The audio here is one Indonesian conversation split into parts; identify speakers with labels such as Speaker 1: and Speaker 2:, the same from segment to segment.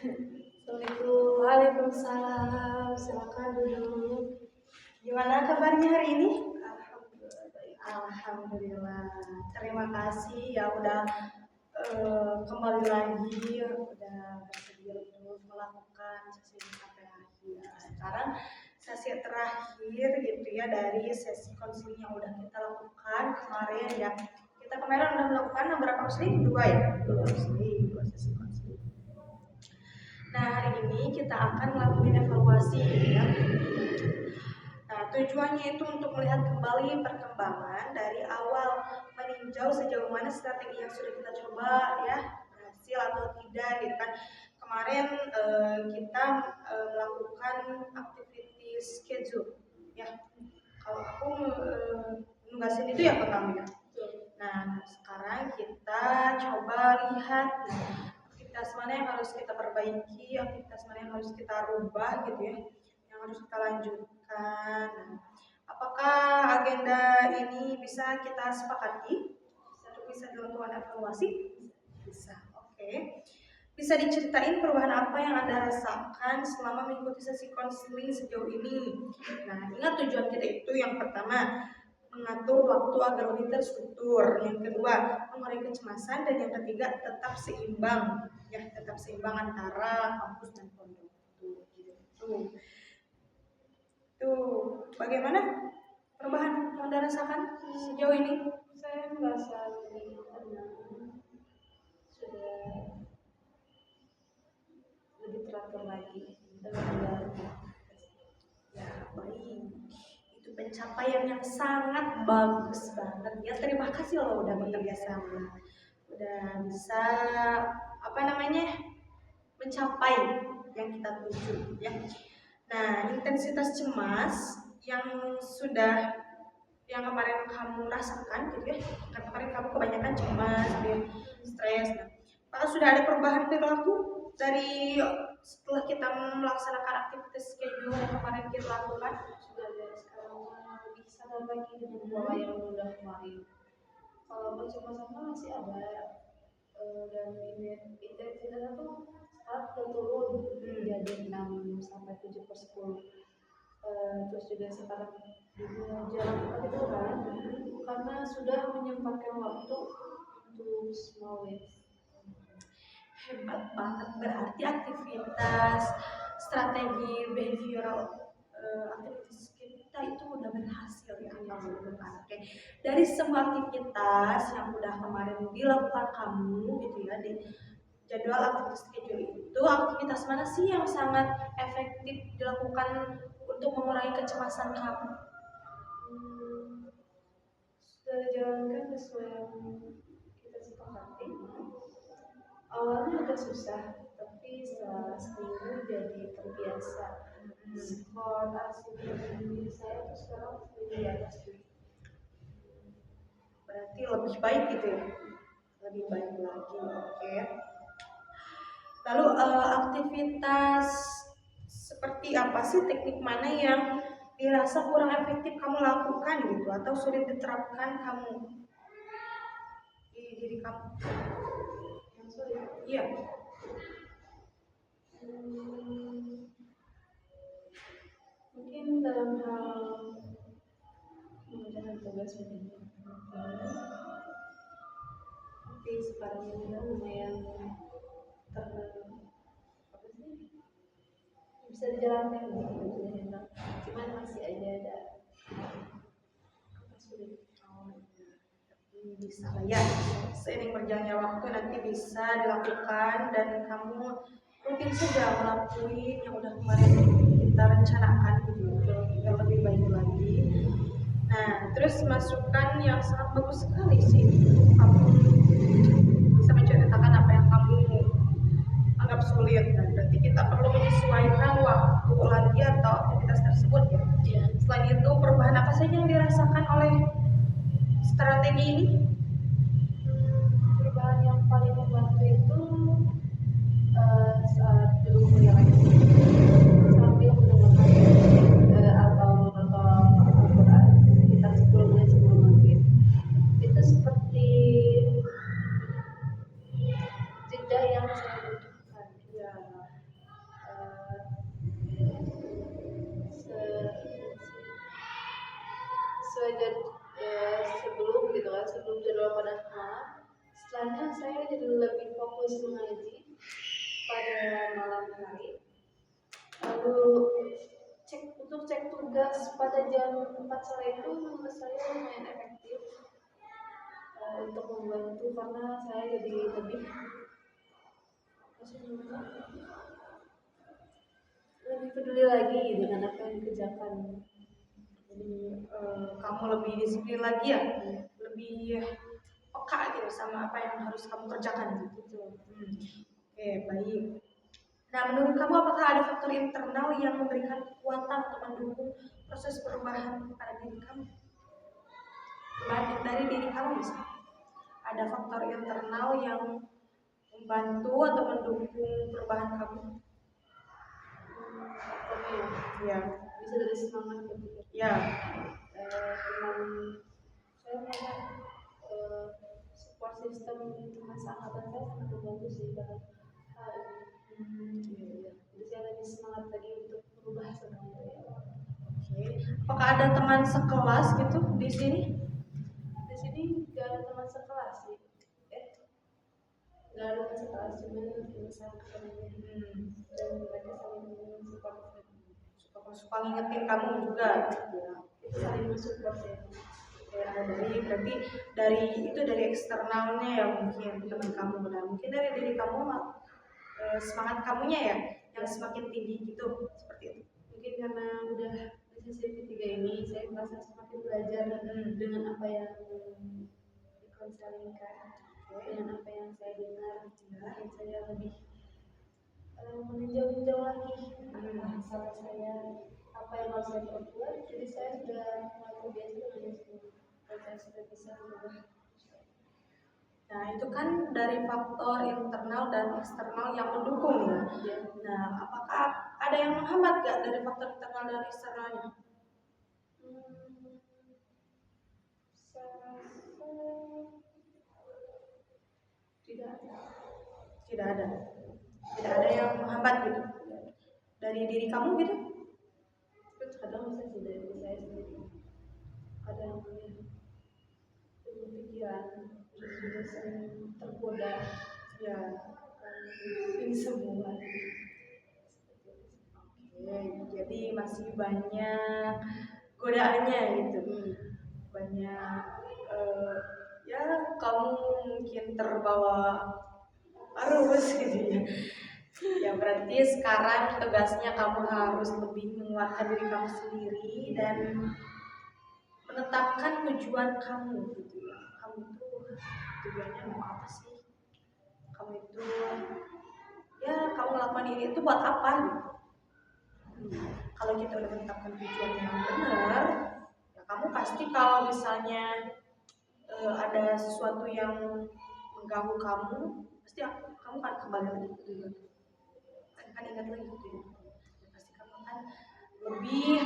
Speaker 1: Assalamualaikum.
Speaker 2: Waalaikumsalam, silakan duduk. Gimana kabarnya hari ini?
Speaker 1: Alhamdulillah baik.
Speaker 2: Alhamdulillah. Terima kasih ya udah kembali lagi, udah bersedia untuk melakukan sesi sampai akhir. Sekarang sesi terakhir gitu ya dari sesi konseling yang udah kita lakukan kemarin ya. Kita kemarin udah melakukan berapa konseling? 2 ya? 2 konseling, 2 sesi konseling. Nah, hari ini kita akan melakukan evaluasi ya. Nah, tujuannya itu untuk melihat kembali perkembangan dari awal meninjau sejauh mana strategi yang sudah kita coba ya, berhasil atau tidak gitu kan. Kemarin kita melakukan activity schedule ya. Kalau aku nugasin itu ya ke kamu ya. Nah, sekarang kita coba lihat aktivitas mana yang harus kita perbaiki, aktivitas mana yang harus kita rubah gitu ya, yang harus kita lanjutkan. Nah, apakah agenda ini bisa kita sepakati? Bisa dilakukan evaluasi? Bisa. Oke. Bisa diceritain perubahan apa yang Anda rasakan selama mengikuti sesi konseling sejauh ini? Nah, ingat tujuan kita itu yang pertama, mengatur waktu agar lebih terstruktur. Yang kedua, mengurangi kecemasan. Dan yang ketiga, tetap seimbang. Ya, tetap seimbang antara kampus dan pondok. Tuh, bagaimana perubahan yang Anda rasakan sejauh ini?
Speaker 1: Saya merasa lebih tenang, sudah lebih teratur lagi dalam menjalani.
Speaker 2: Ya, baik. Itu pencapaian yang sangat bagus banget ya. Terima kasih loh udah bekerja sama. Udah bisa mencapai yang kita tuju ya. Nah, intensitas cemas yang kemarin kamu rasakan gitu ya. Kan kemarin kamu kebanyakan cemas, stres. Nah, apakah sudah ada perubahan perilaku dari setelah kita melaksanakan aktivitas schedule yang kemarin kita lakukan?
Speaker 1: Sudah ada, sekarang lebih sadar lagi dengan pola yang udah kemarin. Kalau bersama-sama masih ada, dan intensitasnya tuh sekarang udah turun jadi 6 sampai 7/10. Terus juga sekarang jalan kita itu kan karena sudah menyempatkan waktu untuk small wins.
Speaker 2: Hebat banget, berarti aktivitas strategi behavioral aktivitas kita itu udah berhasil ya kamu lakukan. Oke. Dari semua aktivitas yang udah kemarin dilakukan kamu gitu ya di jadwal aktivitas schedule itu, aktivitas mana sih yang sangat efektif dilakukan untuk mengurangi kecemasan kamu?
Speaker 1: Sudah dijalankan sesuai yang kita sepakati. Awalnya agak susah, tapi setelah seminggu jadi terbiasa. Skor diri saya tuh sekarang lebih di atas 7.
Speaker 2: Berarti lebih baik gitu ya, lebih baik lagi. Oke. Lalu aktivitas seperti apa sih, teknik mana yang dirasa kurang efektif kamu lakukan gitu atau sulit diterapkan kamu di diri kamu?
Speaker 1: Yang sulit,
Speaker 2: Iya.
Speaker 1: mungkin dalam hal mengerjakan tugas manajemen, tapi sekarang ini lumayan bisa dijalankan gitu, cuman masih aja ada sulit.
Speaker 2: Bisa ya, seiring berjalannya waktu nanti bisa dilakukan dan kamu rutin saja melakukan yang udah kemarin kita rencanakan gitu yang lebih baik lagi. Nah, terus masukan yang sangat bagus sekali sih, kamu bisa menceritakan apa yang kamu anggap sulit. Nah, berarti kita perlu menyesuaikan waktu lagi atau aktivitas tersebut ya. Selain itu, perubahan apa saja yang dirasakan oleh strategi ini?
Speaker 1: Perubahan yang paling membantu itu saat duduk kuliah lagi sambil mendengarkan atau menonton Al-Quran sekitar 10 menit sebelum maghrib. Itu seperti habis mengaji pada malam hari, lalu untuk cek tugas pada jam 4 sore itu menurut saya lumayan efektif untuk membantu karena saya jadi lebih peduli lagi dengan apa yang dikerjakan.
Speaker 2: Jadi kamu lebih disiplin lagi ya, lebih peka gitu sama apa yang harus kamu kerjakan gitu. Oke, baik. Nah, menurut kamu apakah ada faktor internal yang memberikan kekuatan atau mendukung proses perubahan pada diri kamu? Perubahan dari diri kamu misalnya. Ada faktor internal yang membantu atau mendukung perubahan kamu?
Speaker 1: Faktornya
Speaker 2: Ya,
Speaker 1: bisa dari semangat gitu.
Speaker 2: ya.
Speaker 1: Dengan saya merasa support system teman seangkatan saya sangat membantu sih dalam hal ini. Jadi saya lebih semangat lagi untuk berubah sebenarnya.
Speaker 2: Oke. Apakah ada teman sekelas gitu di sini?
Speaker 1: Di sini nggak ada teman sekelas sih. Nggak ada teman sekelas, cuma teman seangkatan dan mereka saling support.
Speaker 2: Suka ngingetin kamu juga.
Speaker 1: Ya, itu saling mensupport ya.
Speaker 2: Berarti dari eksternalnya ya mungkin teman kamu, dan mungkin dari diri kamu semangat kamunya ya yang semakin tinggi gitu, seperti itu.
Speaker 1: Mungkin karena udah di sesi ketiga ini saya merasa semakin belajar dengan apa yang dikonselingan, dengan apa yang saya dengar, dan saya lebih meninjau lagi sama saya apa yang harus saya perbuat. Jadi saya sudah mulai terbiasa dengan itu dan saya sudah bisa berubah.
Speaker 2: Nah, itu kan dari faktor internal dan eksternal yang mendukung ya. Nah, apakah ada yang menghambat gak dari faktor internal dan eksternalnya?
Speaker 1: Saya rasa
Speaker 2: Tidak ada yang menghambat gitu dari diri kamu gitu.
Speaker 1: Kadang bisa sih dari diri saya sendiri. Kadang pikiran sudah sering tergoda
Speaker 2: Ya,
Speaker 1: ini semua.
Speaker 2: Oke, jadi masih banyak godaannya gitu. Banyak ya kamu mungkin terbawa arus gitu ya. Ya berarti sekarang tugasnya kamu harus lebih menguatkan diri kamu sendiri dan menetapkan tujuan kamu gitu ya. Kamu itu tujuannya mau apa sih? Kamu itu ya kamu melakukan ini itu buat apa gitu. Kalau kita udah menetapkan tujuan yang benar, ya kamu pasti kalau misalnya ada sesuatu yang mengganggu kamu, pasti kamu akan kembali lagi ke tujuan. Akan ingat lagi gitu ya. Pasti kamu akan lebih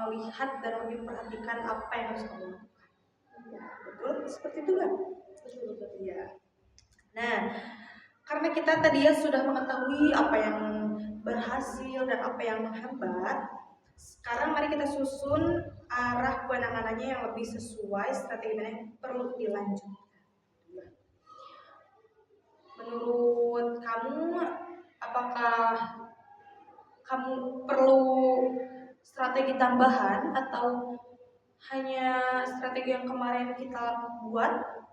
Speaker 2: melihat dan lebih memperhatikan apa yang harus kamu lakukan. Betul? Seperti itu kan? Betul. Iya. Nah, karena kita tadi ya sudah mengetahui apa yang berhasil dan apa yang menghambat, sekarang mari kita susun arah penanganannya yang lebih sesuai strategi mana yang perlu dilanjutkan. Menurut kamu, apakah kamu perlu strategi tambahan atau hanya strategi yang kemarin kita buat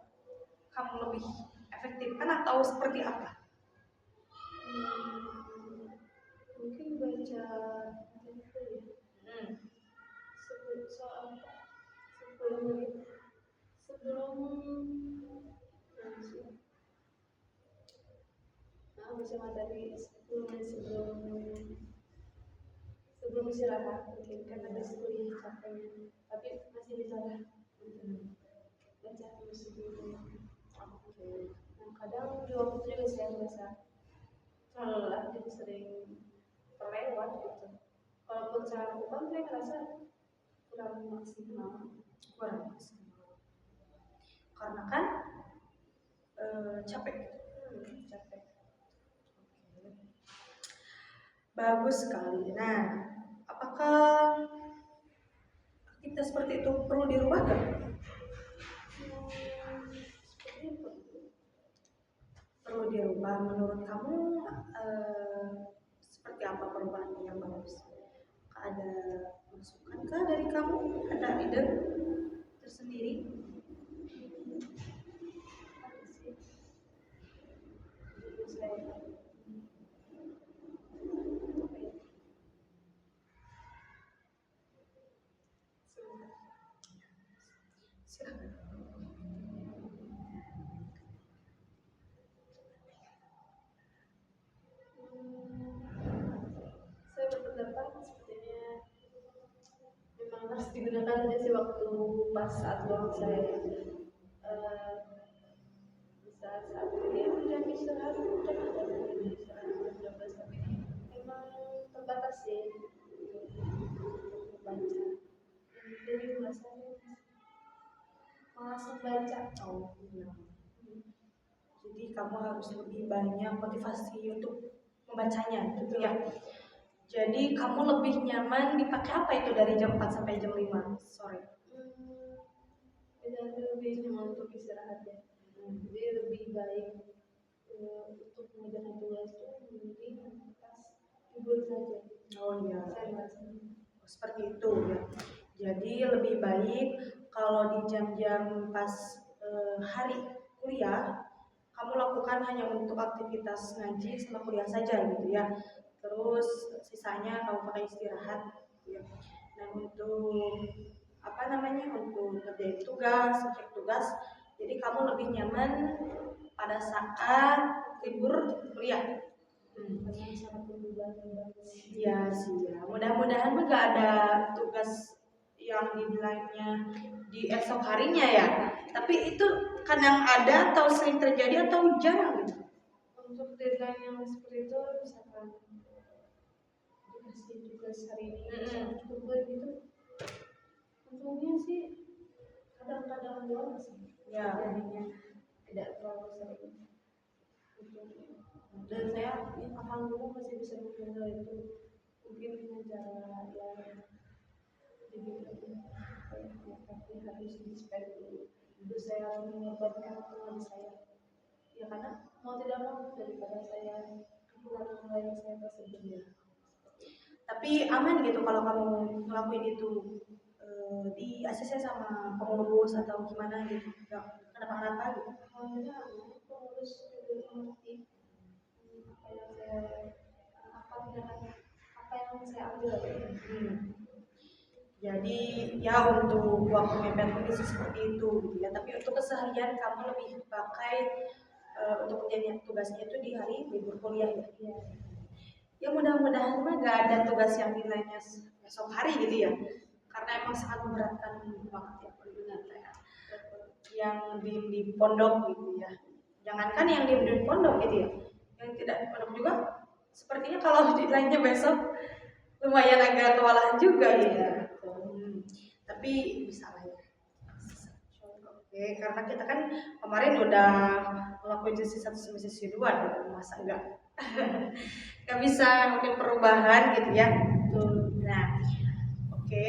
Speaker 2: kamu lebih efektifkan atau seperti apa?
Speaker 1: Mungkin baca buku ya. Baca materi 10 menit sebelum istirahat, mungkin kan ada kuliah capeknya, tapi masih bisa lah baca dulu sebelum. Nah, kadang di waktu itu juga saya merasa terlalu lelah, jadi sering terlewat gitu. Walaupun saya lakukan, saya merasa kurang maksimal.
Speaker 2: Karena kan capek. Bagus sekali. Nah, apakah aktivitas seperti itu perlu dirubah gak? Perlu dirubah, menurut kamu seperti apa perubahan yang bagus? Ada masukan kah dari kamu? Ada ide tersendiri?
Speaker 1: Saya berpendapat sepertinya memang harus digunakan aja sih waktu pas saat luang saya. Eh, Bisa saat kuliah jam istirahat jam ada jam istirahat jam 12, tapi memang terbatas sih untuk baca. Jadi rasanya malas membaca.
Speaker 2: Oh, iya. Jadi kamu harus lebih banyak motivasi untuk membacanya, gitu ya. Jadi kamu lebih nyaman dipakai apa itu dari jam 4 sampai jam 5 sore?
Speaker 1: Dan lebih nyaman untuk istirahat ya. Jadi lebih baik untuk mengerjakan tugas itu mending pas tidur saja.
Speaker 2: Oh iya,
Speaker 1: Saya merasa
Speaker 2: seperti itu ya. Jadi lebih baik kalau di jam-jam pas hari kuliah kamu lakukan hanya untuk aktivitas ngaji sama kuliah saja gitu ya. Terus sisanya kamu pakai istirahat gitu ya. Dan untuk apa namanya, untuk ngerjain tugas, cek tugas, jadi kamu lebih nyaman pada saat libur kuliah.
Speaker 1: memang sangat berubah banget.
Speaker 2: Iya sih ya. Mudah-mudahan mah gak ada tugas yang deadline-nya di esok harinya ya. Tapi itu kadang ada atau sering terjadi atau jarang gitu.
Speaker 1: Untuk deadline yang seperti itu misalkan dikasih tugas hari ini coba gitu, untungnya sih kadang-kadang doang sih
Speaker 2: Ya.
Speaker 1: jadinya tidak terlalu sering. Dan saya alhamdulillah masih bisa menghandle itu, mungkin dengan cara yang dibikin tapi harus di-spend dulu. Itu saya harus mengorbankan teman saya ya, karena mau tidak mau daripada saya kehilangan hal yang saya tersebut ya.
Speaker 2: Tapi aman gitu kalau kamu ngelakuin itu di ACC sama pengurus atau gimana gitu. Gak kenapa-kenapa gitu.
Speaker 1: Alhamdulillah pengurus juga mengerti apa yang saya apa yang saya ambil.
Speaker 2: Jadi ya untuk waktu mepet ini seperti itu gitu ya. Tapi untuk keseharian kamu lebih pakai untuk menjadi tugasnya itu di hari libur kuliah ya. Ya mudah-mudahan mah gak ada tugas yang nilainya besok hari gitu ya. Karena emang sangat memberatkan banget ya benar ya. Yang di pondok gitu ya. Jangankan yang di pondok gitu ya. Yang tidak di pondok juga sepertinya kalau nilainya besok lumayan agak kewalahan juga ya. Tapi bisa lah ya. Oke, karena kita kan kemarin udah ngelakuin sesi 1 sama sesi 2, masa enggak? Gak bisa mungkin perubahan gitu ya. Nah, oke,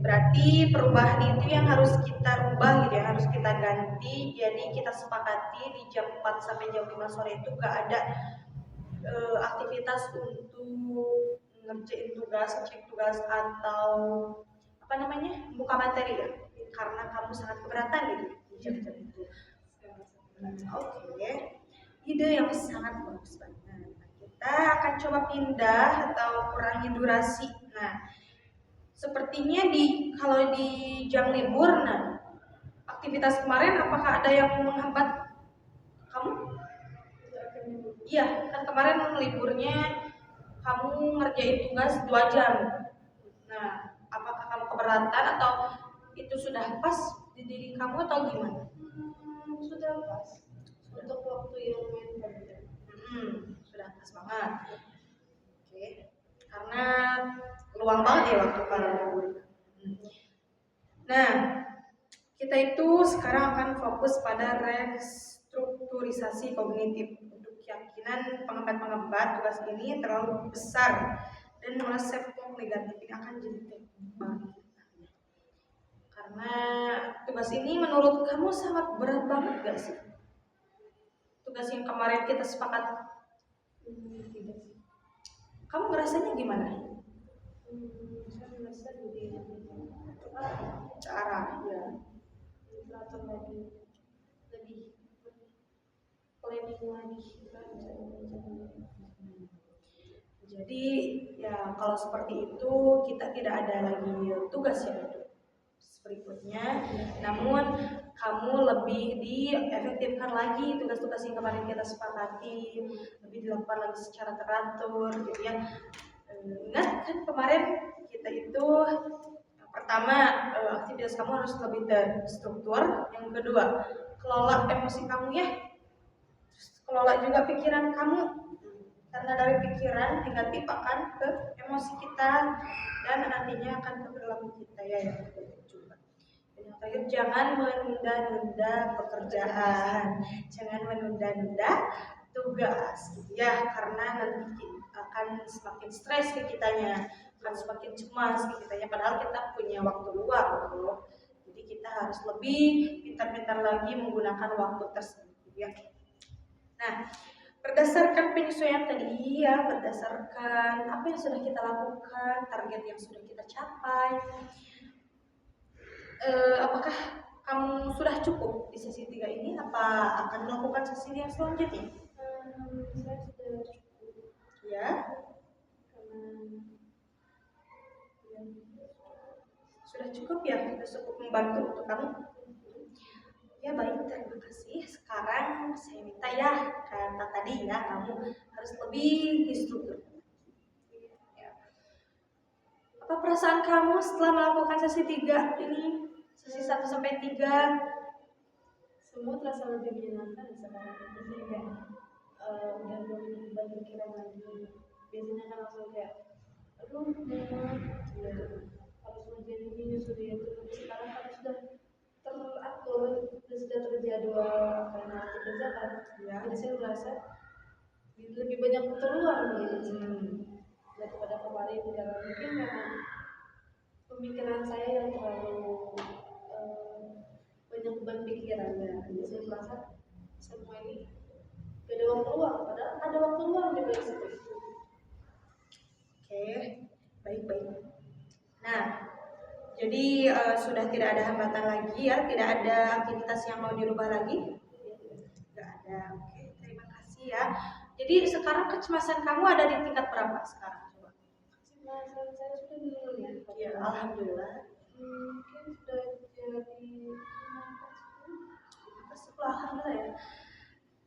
Speaker 2: berarti perubahan itu yang harus kita rubah gitu ya, harus kita ganti. Jadi kita sepakati di jam 4 sampai jam 5 sore itu gak ada aktivitas untuk ngerjain tugas, cek tugas atau apa namanya, buka materi ya, karena kamu sangat keberatan gitu di jam-jam itu. Oke, ide yang sangat bagus banget. Kita akan coba pindah atau kurangi durasi. Nah, sepertinya kalau di jam libur, nah aktivitas kemarin apakah ada yang menghambat kamu? Iya, kan kemarin liburnya kamu ngerjain tugas 2 jam. Nah, apakah kamu keberatan atau itu sudah pas di diri kamu atau gimana?
Speaker 1: Sudah pas untuk waktu yang main panjang.
Speaker 2: Sudah pas banget. Oke, karena luang banget ya waktu kalau libur. Nah, kita itu sekarang akan fokus pada restrukturisasi kognitif. Untuk keyakinan pengemban tugas ini terlalu besar dan reseptor negatif ini akan jadi tebal. Karena tugas ini menurut kamu sangat berat banget gak sih? Untuk tugas yang kemarin kita sepakat?
Speaker 1: Tidak sih.
Speaker 2: Kamu ngerasanya gimana?
Speaker 1: Saya merasa jadi
Speaker 2: Cara ya.
Speaker 1: teratur lagi, lebih planning lagi kan.
Speaker 2: Jadi ya kalau seperti itu kita tidak ada lagi tugas ya berikutnya, namun kamu lebih diefektifkan lagi tugas-tugas yang kemarin kita sepakati, lebih dilakukan lagi secara teratur gitu ya. Ingat kan kemarin kita itu pertama aktivitas kamu harus lebih terstruktur, yang kedua kelola emosi kamu ya, kelola juga pikiran kamu, karena dari pikiran negatif akan ke emosi kita dan nantinya akan ke perilaku kita ya yang juga. Dan yang terakhir, jangan menunda-nunda pekerjaan, jangan menunda-nunda tugas gitu ya, karena nanti akan semakin stres ke kitanya, akan semakin cemas ke kitanya, padahal kita punya waktu luang loh. Jadi kita harus lebih pintar-pintar lagi menggunakan waktu tersebut ya. Nah, berdasarkan penyesuaian tadi ya, berdasarkan apa yang sudah kita lakukan, target yang sudah kita capai, apakah kamu sudah cukup di sesi 3 ini? Apa akan melakukan sesi yang selanjutnya?
Speaker 1: Saya sudah cukup
Speaker 2: Ya,
Speaker 1: karena ya,
Speaker 2: sudah cukup ya, sudah cukup membantu untuk kamu. Ya baik, terima kasih. Sekarang saya minta ya, kata tadi ya, kamu harus lebih instruktur. Ya. Apa perasaan kamu setelah melakukan sesi 3 ini? Sesi 1 sampai 3?
Speaker 1: semua terasa lebih menyenangkan sekarang. Jadi kayak udah beban pikiran lagi. Biasanya kan langsung kayak aduh harus ngerjain ini nyusul itu, tapi sekarang kan sudah teratur, sudah terjadwal karena dikerjakan ya. Jadi saya merasa lebih banyak waktu luang gitu daripada kemarin, karena mungkin karena pemikiran saya yang terlalu banyak beban pikiran ya. Jadi saya merasa semua ini gak ada waktu luang, padahal ada waktu luang di balik seperti itu.
Speaker 2: Oke, baik-baik. Nah, jadi sudah tidak ada hambatan lagi ya, tidak ada aktivitas yang mau dirubah lagi? Tidak ada. Oke, terima kasih ya. Jadi sekarang kecemasan kamu ada di tingkat berapa sekarang? Coba.
Speaker 1: Kecemasan saya sudah menurun ya.
Speaker 2: Ya, alhamdulillah.
Speaker 1: Mungkin sudah jadi
Speaker 2: 10, alhamdulillah ya.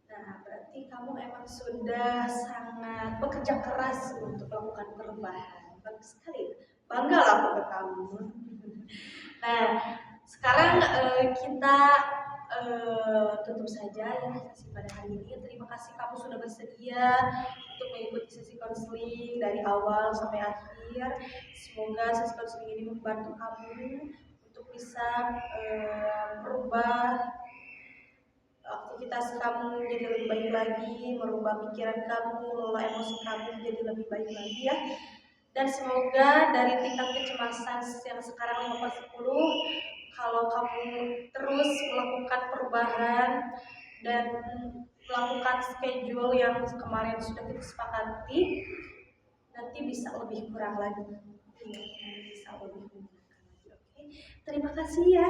Speaker 2: Nah, berarti kamu emang sudah sangat bekerja keras untuk melakukan perubahan. Bagus sekali. Bangga lah aku ke kamu. Nah, sekarang kita tutup saja ya sesi pada hari ini. Terima kasih kamu sudah bersedia untuk mengikuti sesi konseling dari awal sampai akhir. Semoga sesi konseling ini membantu kamu untuk bisa merubah aktivitas kamu menjadi lebih baik lagi, merubah pikiran kamu, mengelola emosi kamu menjadi lebih baik lagi ya. Dan semoga dari tingkat kecemasan yang sekarang 5/10, kalau kamu terus melakukan perubahan dan melakukan schedule yang kemarin sudah kita sepakati, nanti bisa lebih kurang lagi. Bisa lebih kurang lagi. Oke. Terima kasih ya.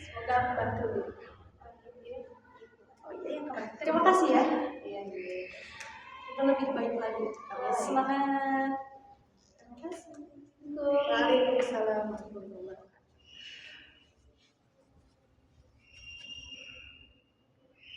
Speaker 2: Semoga membantu. Oh iya, yang kemarin. Terima kasih ya. Iya. Kita lebih baik lagi. Semangat. Terima kasih. Waalaikumsalam.